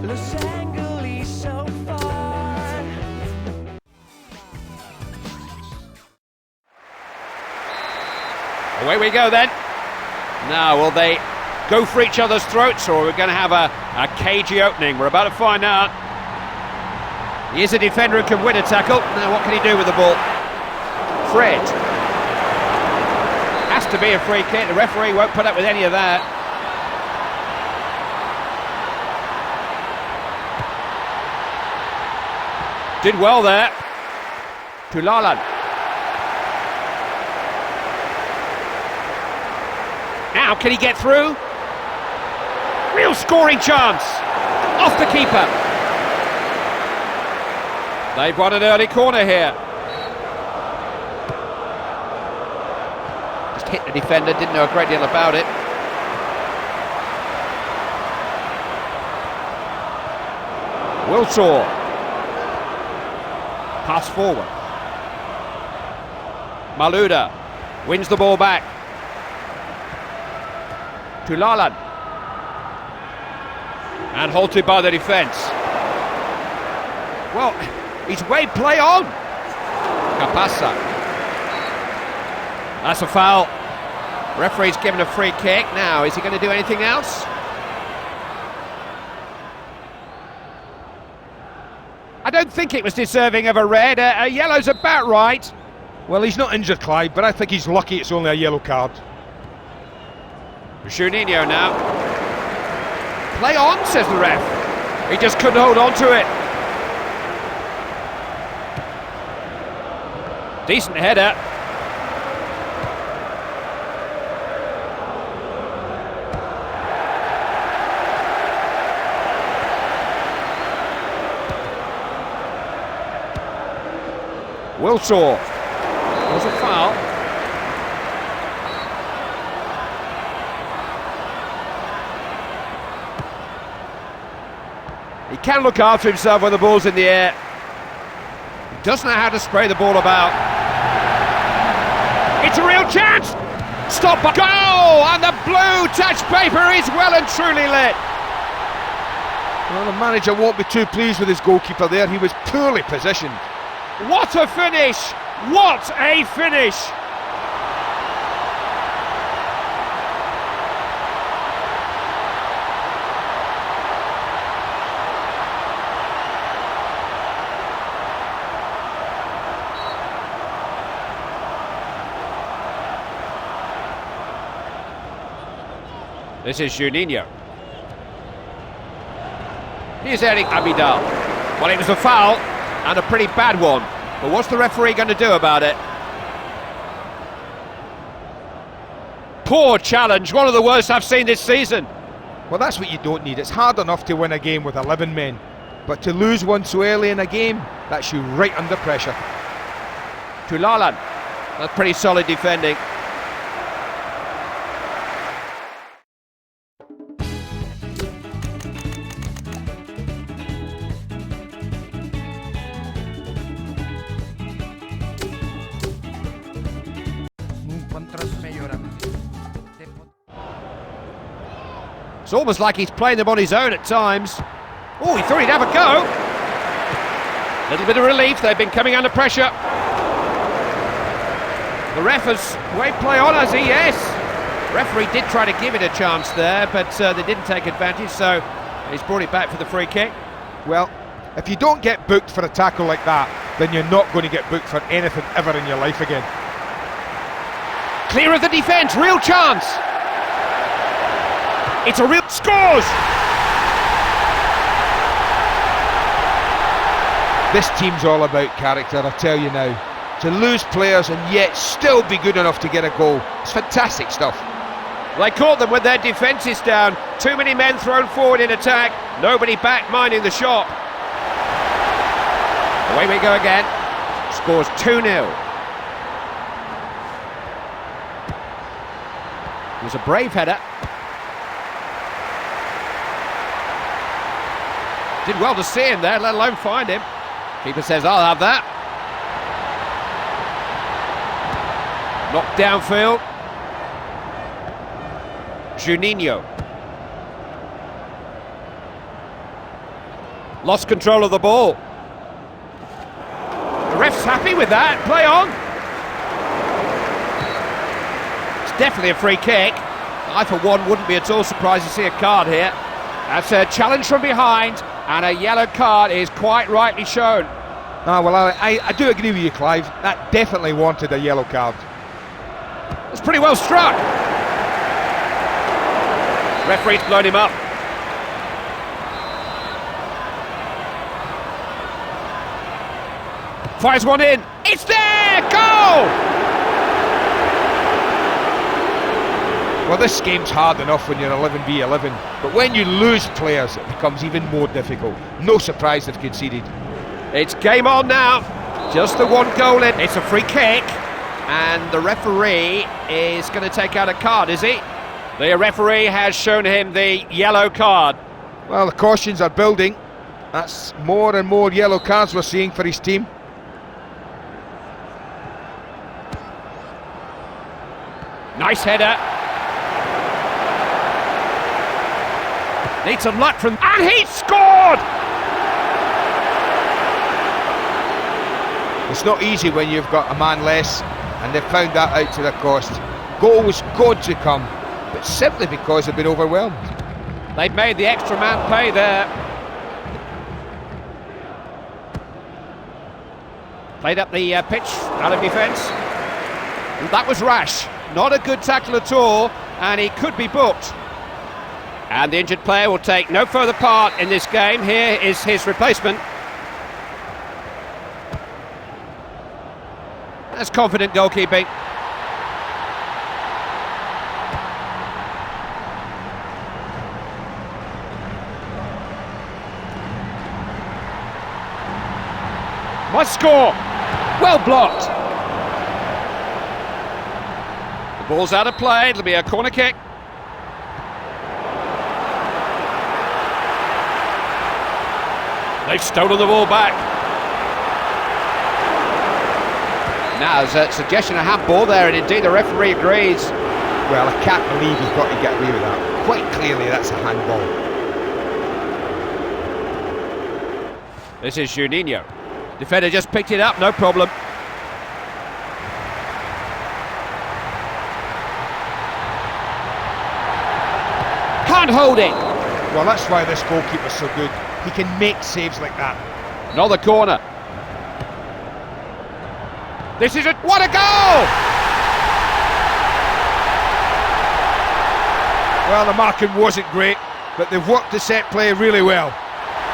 Los Angeles so far. Away we go then. Now, will they go for each other's throats, or are we going to have a cagey opening? We're about to find out. He is a defender who can win a tackle. Now, what can he do with the ball? Fred. Has to be a free kick. The referee won't put up with any of that. Did well there. To Lalan. Now, can he get through? Real scoring chance. Off the keeper. They've won an early corner here. Just hit the defender, didn't know a great deal about it. Wiltor. Pass forward. Maluda wins the ball back. To Lalan. And halted by the defence. Well, he's way play on. Capasa. That's a foul. Referee's given a free kick. Now, is he going to do anything else? I don't think it was deserving of a red. A yellow's about right. Well, he's not injured, Clyde, but I think he's lucky it's only a yellow card. Juninho now. Play on, says the ref. He just couldn't hold on to it. Decent header. Wiltor. Was a foul. He can look after himself when the ball's in the air. He doesn't know how to spray the ball about. It's a real chance! Stop! Goal! And the blue touch paper is well and truly lit. Well, the manager won't be too pleased with his goalkeeper there. He was poorly positioned. What a finish! What a finish! This is Juninho. Here's Eric Abidal. Well, it was a foul, and a pretty bad one. But what's the referee going to do about it? Poor challenge, one of the worst I've seen this season. Well, that's what you don't need. It's hard enough to win a game with 11 men, but to lose one so early in a game, that's you right under pressure. To Lalan. That's pretty solid defending. It's almost like he's playing them on his own at times. Oh, he thought he'd have a go. Little bit of relief, they've been coming under pressure. The ref has way play on, has he? Yes. Referee did try to give it a chance there, but they didn't take advantage, so he's brought it back for the free kick. Well, if you don't get booked for a tackle like that, then you're not going to get booked for anything ever in your life again. Clear of the defence, real chance. It's a real scores! This team's all about character, I tell you now. To lose players and yet still be good enough to get a goal. It's fantastic stuff. They caught them with their defence is down. Too many men thrown forward in attack. Nobody back minding the shot. Away we go again. Scores 2-0. It was a brave header. Did well to see him there, let alone find him. Keeper says, I'll have that. Knocked downfield. Juninho. Lost control of the ball. The ref's happy with that. Play on. It's definitely a free kick. I, for one, wouldn't be at all surprised to see a card here. That's a challenge from behind, and a yellow card is quite rightly shown. Well, I do agree with you, Clive. That definitely wanted a yellow card. It's pretty well struck. Referee's blown him up. Fires one in. It's there! Goal! Well, this game's hard enough when you're 11v11, but when you lose players, it becomes even more difficult. No surprise they've conceded. It's game on now. Just the one goal in. It's a free kick, and the referee is going to take out a card, is he? The referee has shown him the yellow card. Well, the cautions are building. That's more and more yellow cards we're seeing for his team. Nice header. Needs some luck from... And he scored! It's not easy when you've got a man less, and they've found that out to their cost. Goal was going to come, but simply because they've been overwhelmed. They've made the extra man pay there. Played up the pitch, out of defence. That was rash. Not a good tackle at all, and he could be booked. And the injured player will take no further part in this game. Here is his replacement. That's confident goalkeeping. Must score. Well blocked. The ball's out of play. It'll be a corner kick. They've stolen the ball back. Now there's a suggestion of handball there, and indeed the referee agrees. Well, I can't believe he's got to get away with that. Quite clearly that's a handball. This is Juninho. Defender just picked it up, no problem. Can't hold it. Well, that's why this goalkeeper's so good. He can make saves like that. Another corner. This is what a goal! Well, the marking wasn't great, but they've worked the set play really well.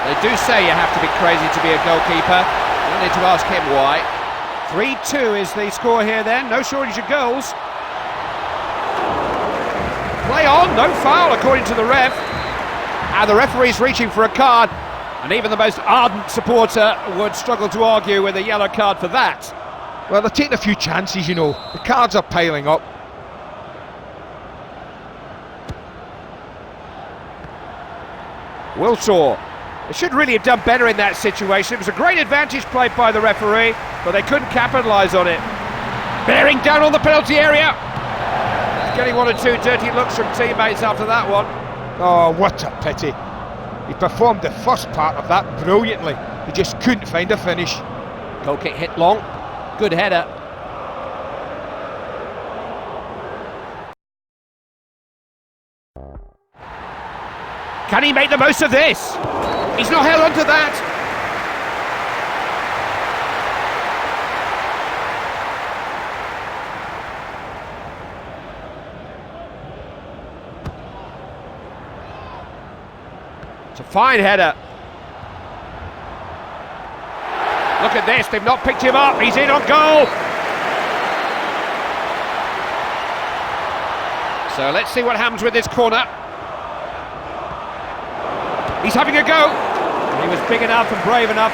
They do say you have to be crazy to be a goalkeeper. You don't need to ask him why. 3-2 is the score here then. No shortage of goals. Play on, no foul according to the ref. And the referee's reaching for a card, and even the most ardent supporter would struggle to argue with a yellow card for that. Well, they're taking a few chances, you know. The cards are piling up. Wiltor. They should really have done better in that situation. It was a great advantage played by the referee, but they couldn't capitalise on it. Bearing down on the penalty area. Getting one or two dirty looks from teammates after that one. Oh, what a pity. He performed the first part of that brilliantly. He just couldn't find a finish. Goal kick hit long. Good header. Can he make the most of this? He's not held onto that. It's a fine header. Look at this, they've not picked him up, he's in on goal! So let's see what happens with this corner. He's having a go! He was big enough and brave enough.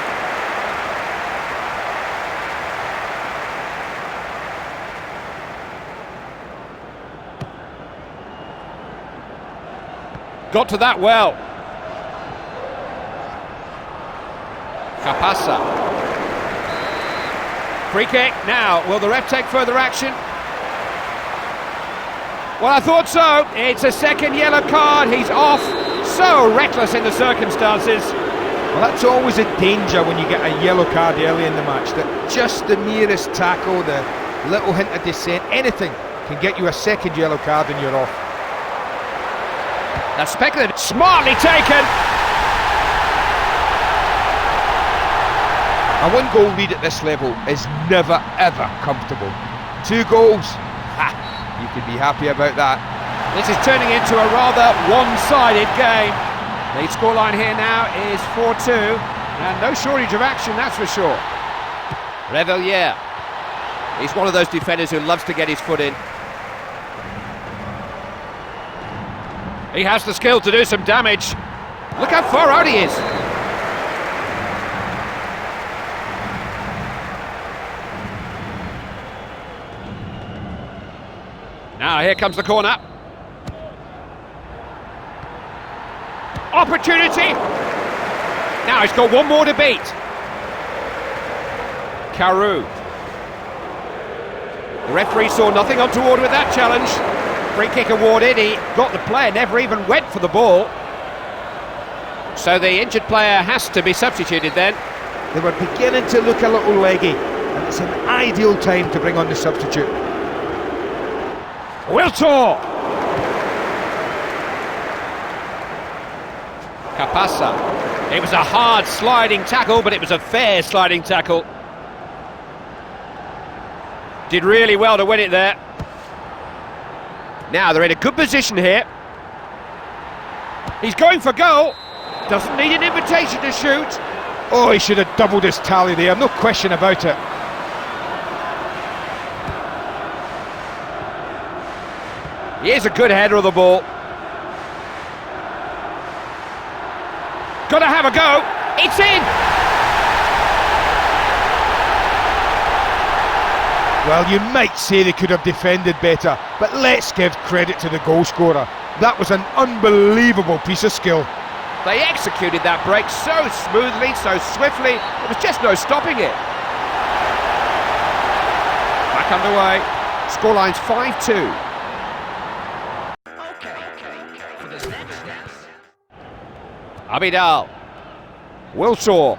Got to that well. Capassa. Free kick now. Will the ref take further action? Well, I thought so. It's a second yellow card. He's off. So reckless in the circumstances. Well, that's always a danger when you get a yellow card early in the match, that just the merest tackle, the little hint of dissent, anything can get you a second yellow card and you're off. That's speculative, smartly taken. A one-goal lead at this level is never ever comfortable. 2 goals, you can be happy about that. This is turning into a rather one-sided game. The scoreline here now is 4-2, and no shortage of action, that's for sure. Revelliere, he's one of those defenders who loves to get his foot in. He has the skill to do some damage. Look how far out he is. Now here comes the corner. Opportunity! Now he's got one more to beat. Carew. The referee saw nothing untoward with that challenge. Free kick awarded, he got the player, never even went for the ball. So the injured player has to be substituted then. They were beginning to look a little leggy, and it's an ideal time to bring on the substitute. Wiltor! Capassa. It was a hard sliding tackle, but it was a fair sliding tackle. Did really well to win it there. Now they're in a good position here. He's going for goal. Doesn't need an invitation to shoot. Oh, he should have doubled his tally there, no question about it. Here's a good header of the ball. Got to have a go. It's in! Well, you might say they could have defended better, but let's give credit to the goal scorer. That was an unbelievable piece of skill. They executed that break so smoothly, so swiftly, there was just no stopping it. Back underway. Scoreline's 5-2. Abidal. Wiltor.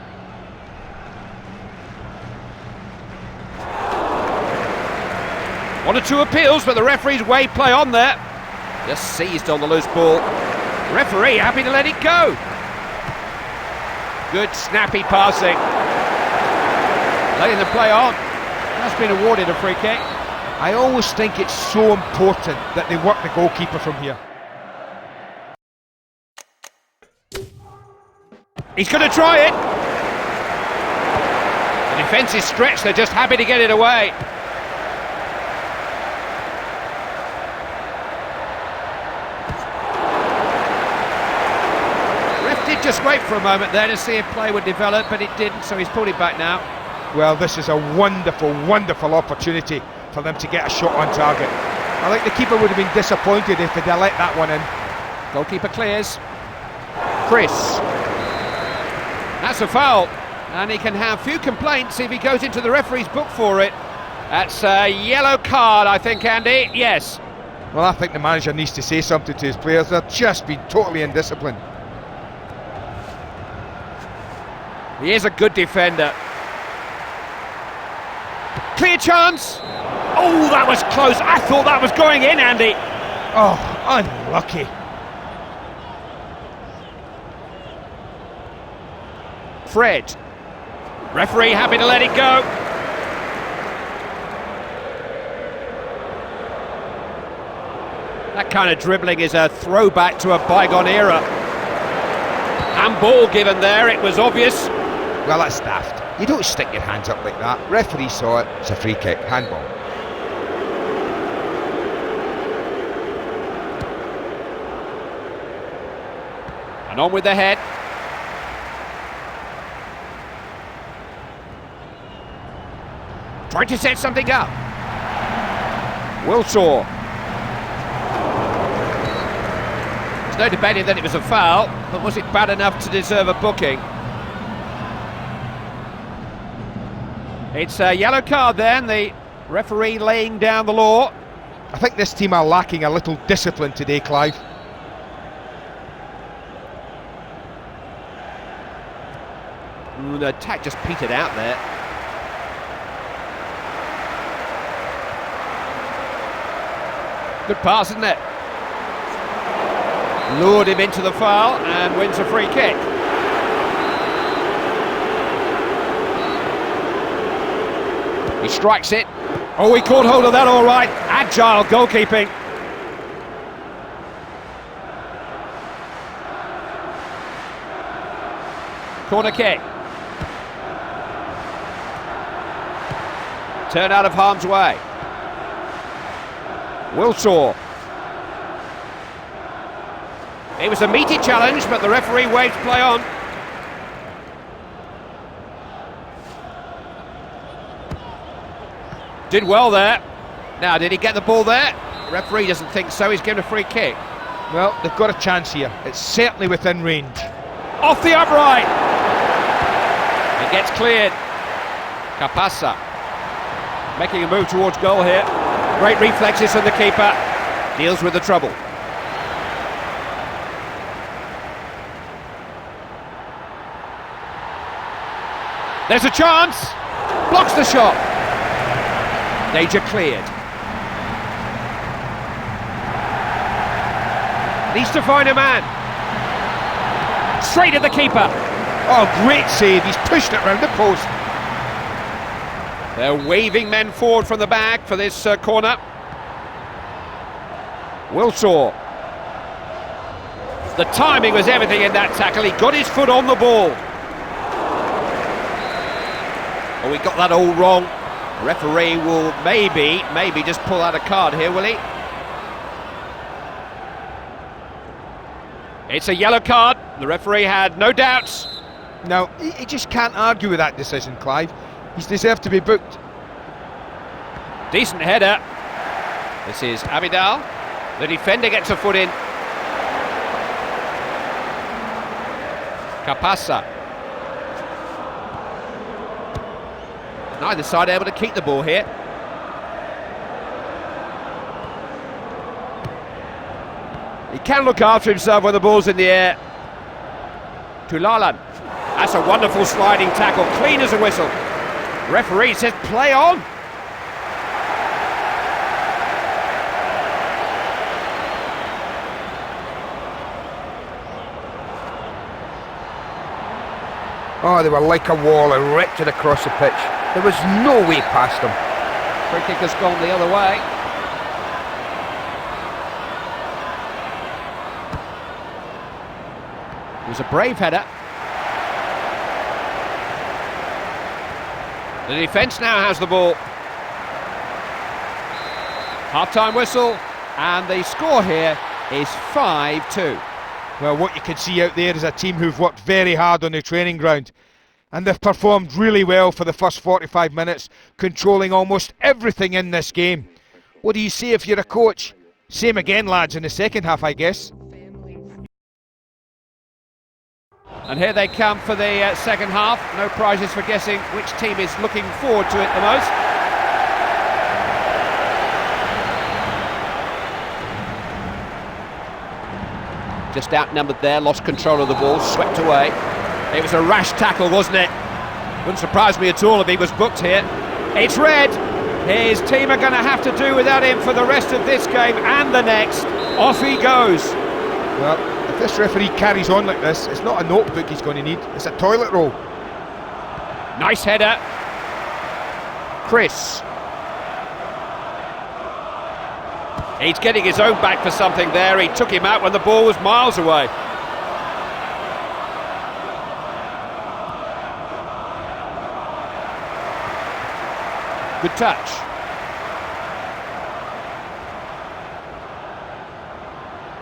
One or two appeals, but the referee's way play on there. Just seized on the loose ball. Referee happy to let it go. Good snappy passing. Letting the play on. That's been awarded a free kick. I always think it's so important that they work the goalkeeper from here. He's going to try it. The defence is stretched, they're just happy to get it away. Ref did just wait for a moment there to see if play would develop, but it didn't, so he's pulled it back now. Well, this is a wonderful, wonderful opportunity for them to get a shot on target. I think the keeper would have been disappointed if they'd let that one in. Goalkeeper clears. Chris. That's a foul, and he can have few complaints if he goes into the referee's book for it. That's a yellow card, I think, Andy. Yes. Well, I think the manager needs to say something to his players. They've just been totally indisciplined. He is a good defender. Clear chance. Oh, that was close. I thought that was going in, Andy. Oh, unlucky. Fred. Referee happy to let it go. That kind of dribbling is a throwback to a bygone era. And ball given there, it was obvious. Well, that's daft. You don't stick your hands up like that. Referee saw it, it's a free kick, handball. And on with the head. Trying to set something up. Wiltor. There's no debating that it was a foul, but was it bad enough to deserve a booking? It's a yellow card then, the referee laying down the law. I think this team are lacking a little discipline today, Clive. The attack just petered out there. Good pass, isn't it? Lured him into the foul and wins a free kick. He strikes it. Oh, he caught hold of that all right. Agile goalkeeping. Corner kick. Turn out of harm's way. Wilsaw. It was a meaty challenge, but the referee waved play on. Did well there. Now, did he get the ball there? Referee doesn't think so. He's given a free kick. Well, they've got a chance here. It's certainly within range. Off the upright. It gets cleared. Capassa making a move towards goal here. Great reflexes from the keeper. Deals with the trouble. There's a chance. Blocks the shot. Danger cleared. Needs to find a man. Straight at the keeper. Oh, great save. He's pushed it round the post. They're waving men forward from the back for this corner. Wilsaw. The timing was everything in that tackle. He got his foot on the ball. Oh, he got that all wrong. The referee will maybe just pull out a card here, will he? It's a yellow card. The referee had no doubts. Now, he just can't argue with that decision, Clive. He's deserved to be booked. Decent header. This is Abidal. The defender gets a foot in. Capassa. Neither side able to keep the ball here. He can look after himself when the ball's in the air. Tulalan. That's a wonderful sliding tackle, clean as a whistle. Referee says play on. Oh, they were like a wall and ripped it across the pitch. There was no way past them. Free kick has gone the other way. It was a brave header. The defence now has the ball. Half-time whistle, and the score here is 5-2. Well, what you can see out there is a team who've worked very hard on the training ground, and they've performed really well for the first 45 minutes, controlling almost everything in this game. What do you say if you're a coach? Same again, lads, in the second half, I guess. And here they come for the second half. No prizes for guessing which team is looking forward to it the most. Just outnumbered there, lost control of the ball, swept away. It was a rash tackle, wasn't it? Wouldn't surprise me at all if he was booked here. It's red. His team are going to have to do without him for the rest of this game and the next. Off he goes. Well, if this referee carries on like this, it's not a notebook he's going to need, it's a toilet roll. Nice header. Chris. He's getting his own back for something there. He took him out when the ball was miles away. Good touch.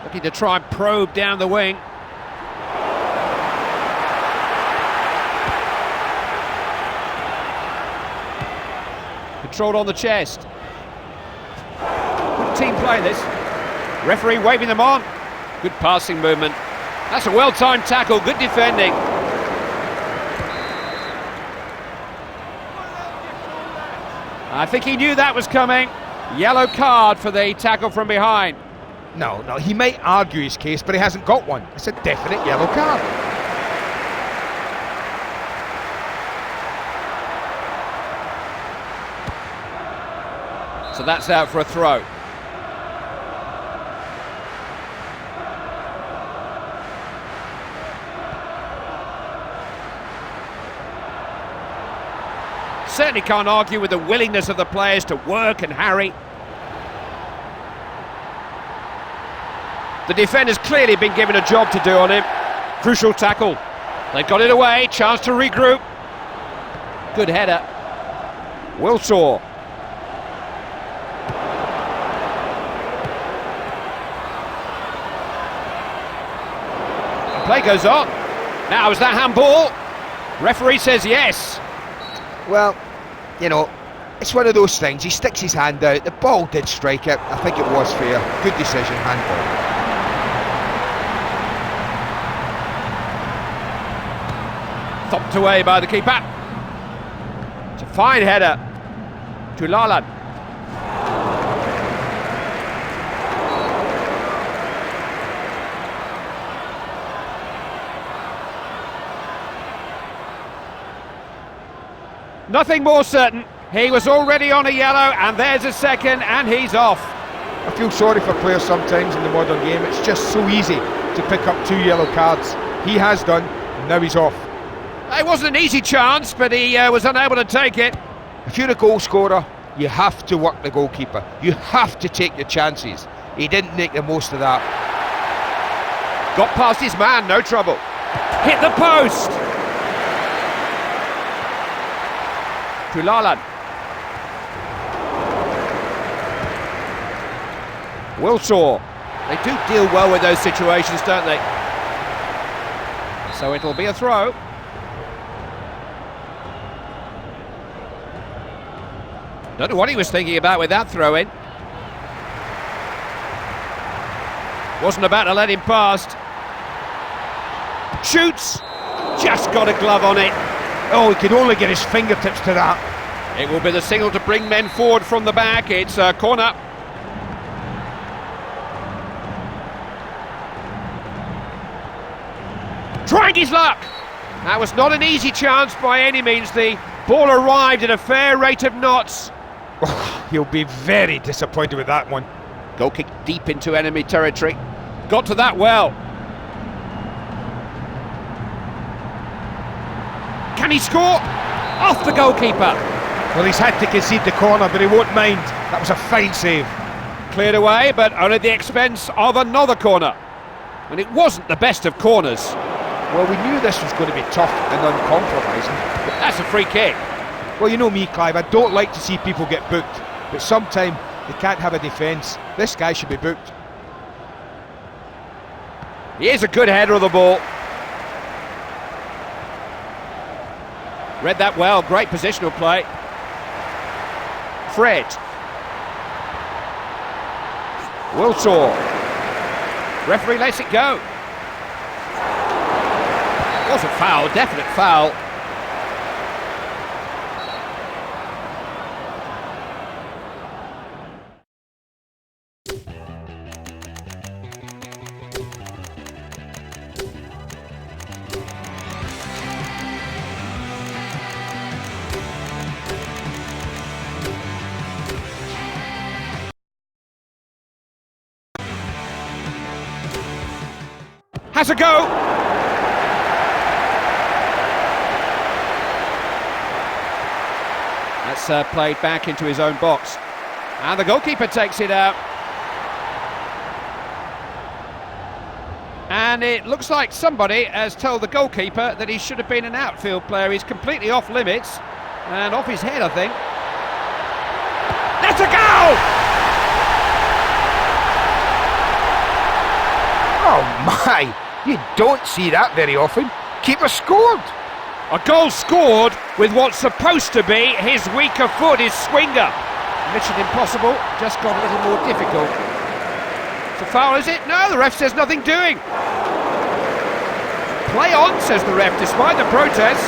Looking to try and probe down the wing. Controlled on the chest. Good team play this. Referee waving them on. Good passing movement. That's a well-timed tackle. Good defending. I think he knew that was coming. Yellow card for the tackle from behind. No, he might argue his case, but he hasn't got one. It's a definite yellow card. So that's out for a throw. Certainly can't argue with the willingness of the players to work and harry. The defender's clearly been given a job to do on him. Crucial tackle. They've got it away, chance to regroup. Good header. Wilsaw. The play goes on. Now, is that handball? Referee says yes. Well, you know, it's one of those things. He sticks his hand out. The ball did strike it. I think it was fair. Good decision, handball. Thumped away by the keeper. It's a fine header to Lalan. Nothing more certain. He was already on a yellow, and there's a second, and he's off. I feel sorry for players sometimes in the modern game. It's just so easy to pick up 2 yellow cards. He has done, and now he's off. It wasn't an easy chance, but he was unable to take it. If you're a goal scorer, you have to work the goalkeeper. You have to take your chances. He didn't make the most of that. Got past his man, no trouble. Hit the post. To Lalan. Wilsaw. They do deal well with those situations, don't they? So it'll be a throw. Don't know what he was thinking about with that throw in. Wasn't about to let him past. Shoots. Just got a glove on it. Oh, he could only get his fingertips to that. It will be the signal to bring men forward from the back. It's a corner. Trying his luck. That was not an easy chance by any means. The ball arrived at a fair rate of knots. Oh, he'll be very disappointed with that one. Goal kick deep into enemy territory. Got to that well. Can he score? Off the goalkeeper. Well, he's had to concede the corner, but he won't mind. That was a fine save. Cleared away, but only at the expense of another corner. And it wasn't the best of corners. Well, we knew this was going to be tough and uncompromising. But that's a free kick. Well, you know me, Clive, I don't like to see people get booked, but sometimes they can't have a defence. This guy should be booked. He is a good header of the ball. Read that well, great positional play. Fred. Wilsaw. Referee lets it go. It was a foul, definite foul. Has a go. That's played back into his own box. And the goalkeeper takes it out. And it looks like somebody has told the goalkeeper that he should have been an outfield player. He's completely off limits and off his head, I think. That's a goal! Oh my! You don't see that very often. Keeper scored! A goal scored with what's supposed to be his weaker foot, his swinger. Mission impossible, just got a little more difficult. It's a foul, is it? No, the ref says nothing doing. Play on, says the ref, despite the protest.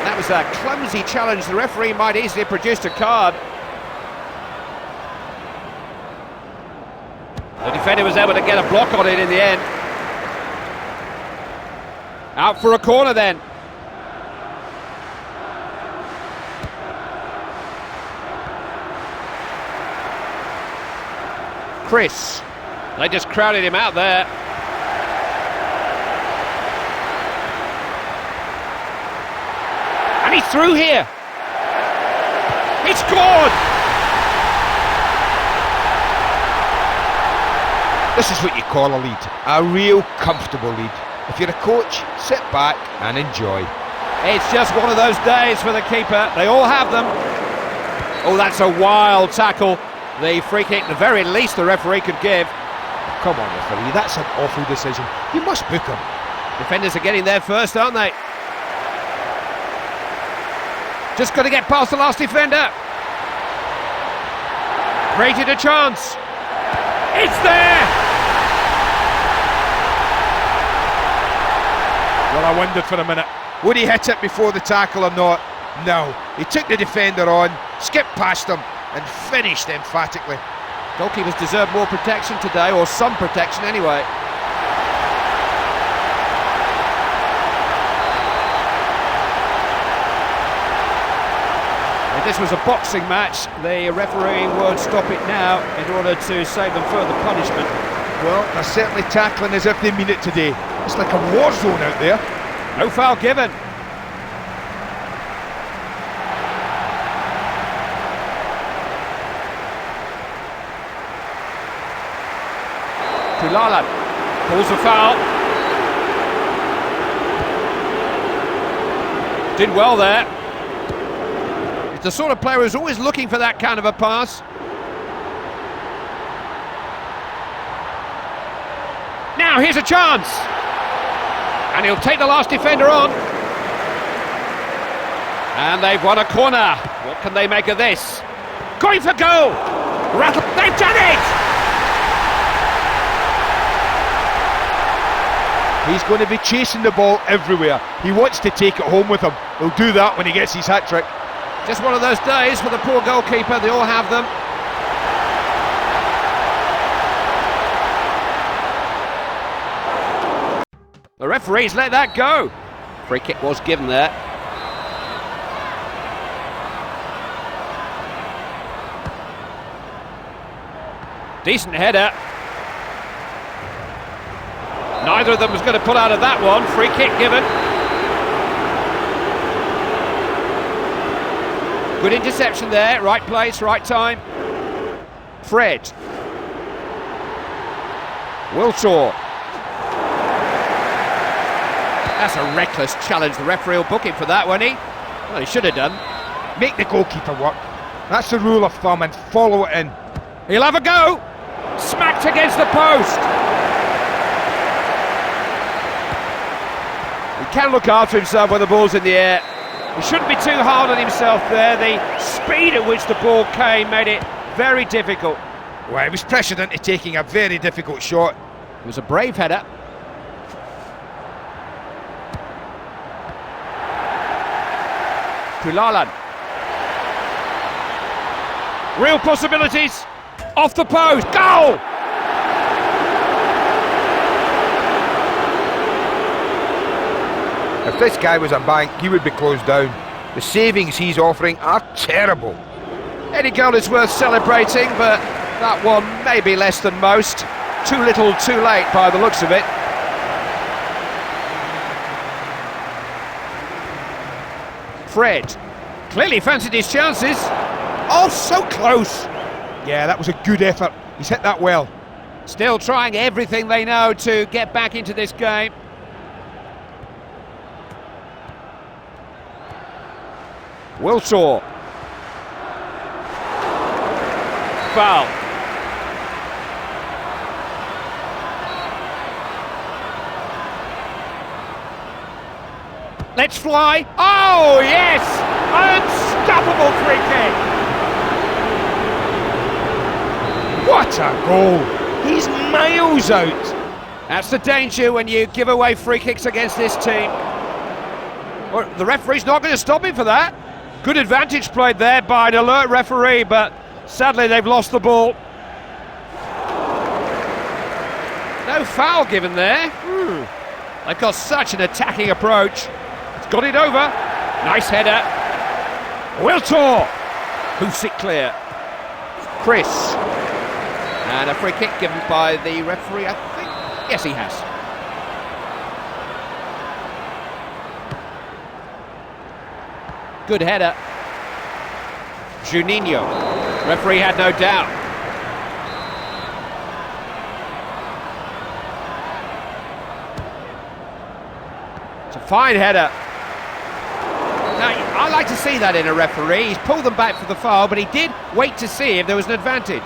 That was a clumsy challenge. The referee might easily have produced a card. The defender was able to get a block on it in the end. Out for a corner then. Chris. They just crowded him out there. And he's through here. He scored! This is what you call a lead. A real comfortable lead. If you're a coach, sit back and enjoy. It's just one of those days for the keeper. They all have them. Oh, that's a wild tackle. The free kick, the very least the referee could give. Come on, referee, that's an awful decision. You must book him. Defenders are getting there first, aren't they? Just got to get past the last defender. Created a chance. It's there! Well, I wondered for a minute, would he hit it before the tackle or not? No, he took the defender on, skipped past him and finished emphatically. Goalkeepers deserve more protection today, or some protection anyway. If this was a boxing match, the referee would stop it now in order to save them further punishment. Well, they're certainly tackling as if they mean it today. It's like a war zone out there. No foul given. Tulala pulls a foul. Did well there. He's the sort of player who's always looking for that kind of a pass. Now here's a chance. And he'll take the last defender on. And they've won a corner. What can they make of this? Going for goal. Rattle. They've done it! He's going to be chasing the ball everywhere. He wants to take it home with him. He'll do that when he gets his hat-trick. Just one of those days for the poor goalkeeper. They all have them. The referee's let that go. Free kick was given there. Decent header. Neither of them was going to pull out of that one. Free kick given. Good interception there. Right place, right time. Fred. Wiltor. That's a reckless challenge. The referee will book him for that, won't he? Well, he should have done. Make the goalkeeper work. That's the rule of thumb, and follow it in. He'll have a go. Smacked against the post. He can look after himself when the ball's in the air. He shouldn't be too hard on himself there. The speed at which the ball came made it very difficult. Well, he was pressured into taking a very difficult shot. It was a brave header. Kulalan. Real possibilities. Off the post. Goal! If this guy was a bank, he would be closed down. The savings he's offering are terrible. Any goal is worth celebrating, but that one may be less than most. Too little, too late by the looks of it. Fred clearly fancied his chances. Oh, so close. Yeah, that was a good effort. He's hit that well. Still trying everything they know to get back into this game. Wiltor. Foul. Let's fly. Oh, yes! Unstoppable free kick. What a goal! He's miles out. That's the danger when you give away free kicks against this team. Well, the referee's not going to stop him for that. Good advantage played there by an alert referee, but sadly they've lost the ball. No foul given there. They've got such an attacking approach. It's got it over. Nice header. Wiltor. Hoofs it clear. Chris. And a free kick given by the referee, I think. Yes, he has. Good header. Juninho. Referee had no doubt. It's a fine header. Now, I like to see that in a referee. He's pulled them back for the foul, but he did wait to see if there was an advantage.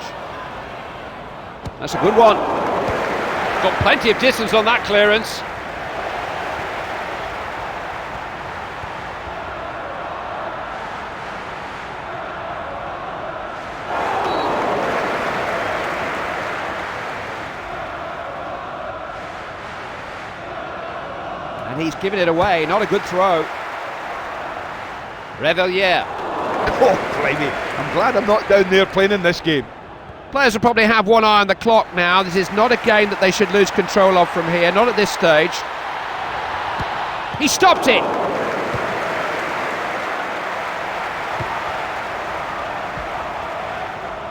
That's a good one. Got plenty of distance on that clearance. And he's given it away, not a good throw. Revellier. Oh, blimey. I'm glad I'm not down there playing in this game. Players will probably have one eye on the clock now. This is not a game that they should lose control of from here, not at this stage. He stopped it.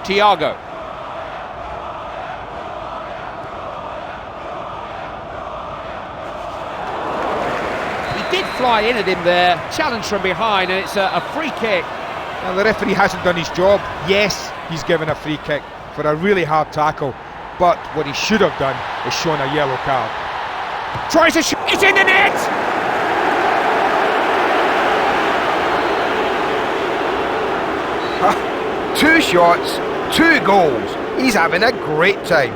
Thiago. He did fly in at him there, challenge from behind, and it's a free kick. Well, the referee hasn't done his job. Yes, he's given a free kick for a really hard tackle, but what he should have done is shown a yellow card. Tries to shoot, it's in the net! Two shots, 2 goals. He's having a great time.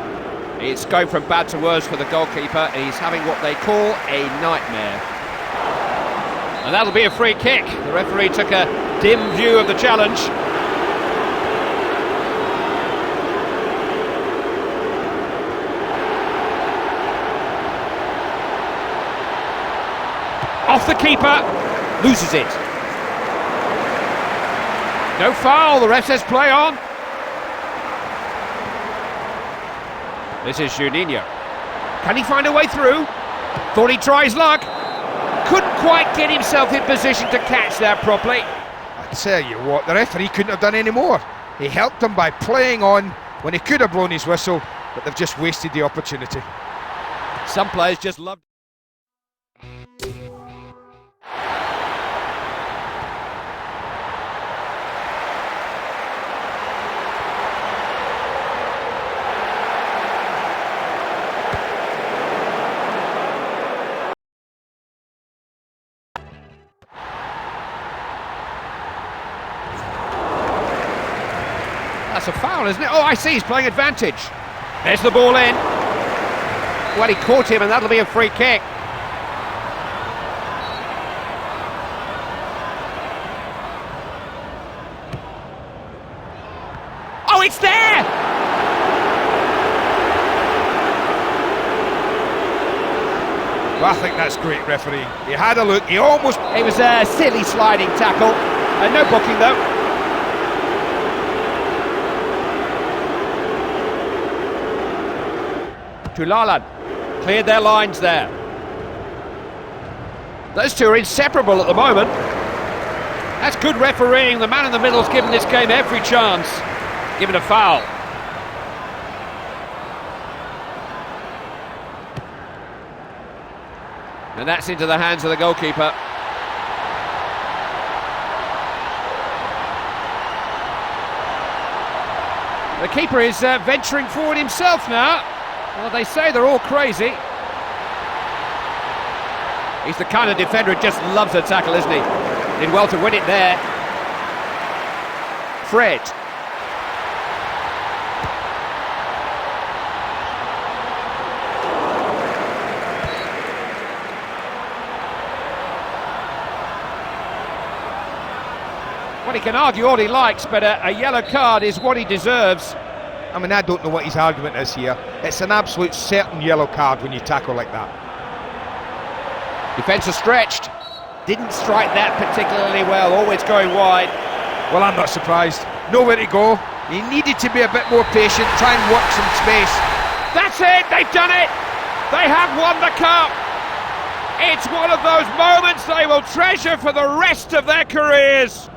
It's going from bad to worse for the goalkeeper. He's having what they call a nightmare. And that'll be a free kick. The referee took a dim view of the challenge. Off the keeper, loses it. No foul, the ref says play on. This is Juninho. Can he find a way through? Thought he'd try his luck. Couldn't quite get himself in position to catch that properly. I tell you what, the referee couldn't have done any more. He helped him by playing on when he could have blown his whistle, but they've just wasted the opportunity. Some players just love. That's a foul, isn't it? Oh, I see, he's playing advantage. There's the ball in. Well, he caught him, and that'll be a free kick. Oh, it's there! Well, I think that's great refereeing. He had a look, he almost... It was a silly sliding tackle. No booking, though. Tulalan cleared their lines there. Those two are inseparable at the moment. That's good refereeing. The man in the middle's given this game every chance. Given a foul. And that's into the hands of the goalkeeper. The keeper is venturing forward himself now. Well, they say they're all crazy. He's the kind of defender who just loves a tackle, isn't he? Did well to win it there. Fred. Well, he can argue all he likes, but a yellow card is what he deserves. I mean, I don't know what his argument is here. It's an absolute certain yellow card when you tackle like that. Defence is stretched. Didn't strike that particularly well, always going wide. Well, I'm not surprised. Nowhere to go. He needed to be a bit more patient, try and work some space. That's it, they've done it! They have won the cup! It's one of those moments they will treasure for the rest of their careers!